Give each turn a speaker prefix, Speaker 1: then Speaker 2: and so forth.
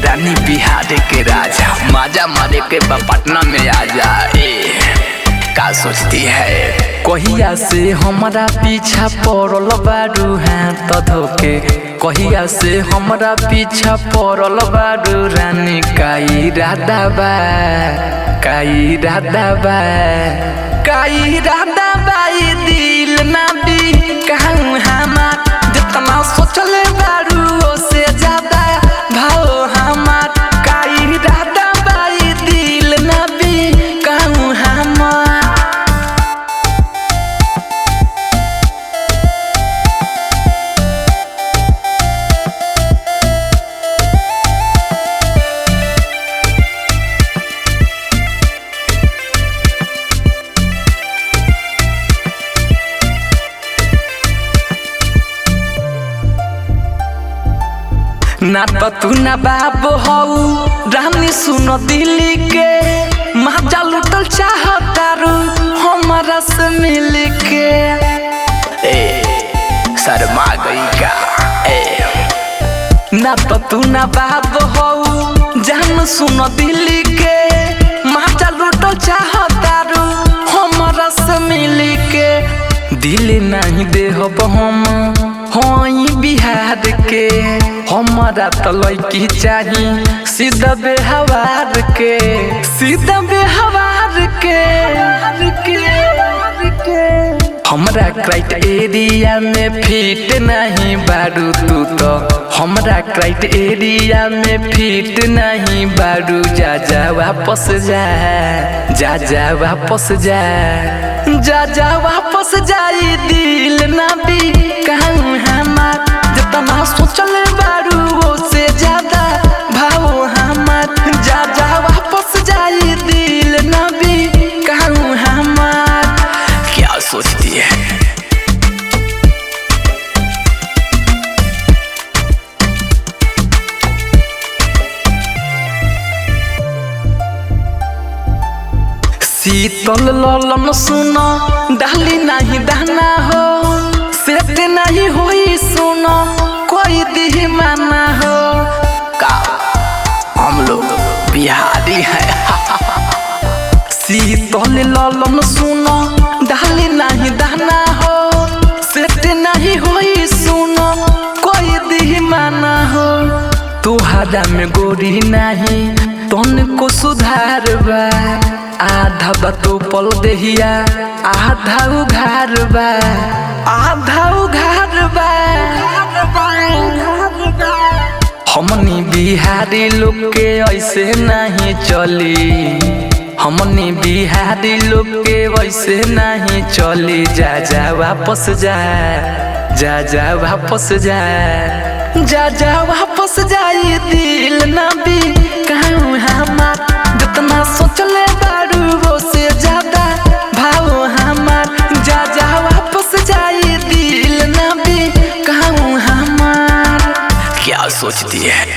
Speaker 1: रानी बिहार के राजा, माजा मारे के पटना में आ जाए। का सोचती है कहिया से हमारा पीछा पड़ल बारू हाथ धोके, कहिया से हमारा पीछा पड़ल बारू रानी। का इरादा बा, का इरादा बा, का इरादा बा, दिल ना भी कहूँ हमार, जितना सोचले बारू से ज्यादा भाव हमार। का इरादा बा, दिल ना भी कहूँ हमार। ना तो तू ना बाबू हऊ रानी, सुनो दिल्ली के माजा लुटल चाहतारू हमारा से मिल के। शर्मा गई का ना तो तू ना बाबू हऊ जान, सुनो दिल्ली के माजा लुटल चाहतारू हमारा से मिल के। दिल नहीं देहब हम होई बिहार के, हमारा तो लड़की चाही सीधा बेहवार के, सीधा बेहवार के। हमरा क्राइटेरिया में फिट नहीं बारू तू तो, हमरा क्राइटेरिया में फिट नहीं बारू। जा जा वापस जा, जा जा वापस जा, जा जा वापस जाई, दिल ना भी कहूँ हमार, जितना सोचले बारू वो से ज्यादा भाव हमार। जा जा वापस जाई, दिल ना भी कहूँ हमार। क्या सोचती है शीतल ललन सुनो, डाली नहीं दाना हो, सेट नहीं होई सुनो, कोई दी माना हो। का हम लोग बिहारी हैं। शीतल ललन सुनो, डाली नहीं दाना हो, सेट नहीं होई सुनो, कोई दी माना हो। तुहरा में गोरी नहीं तन को सुधार बा, आधा बतो पल देहिया आधा उघार बा, आधा उघार बा। हमनी बिहारी लोग के ऐसे नहीं चली, हमनी बिहारी लोग के वैसे नहीं चली। जा जा वापस जा, जा जा वापस जा, जा जा वापस जाई, दिल ना भी कहूँ हमार, जितना सोचले बारू वो से ज्यादा भाव हमार। जा जा वापस जाई, दिल ना भी कहूँ हमार। क्या सोचती है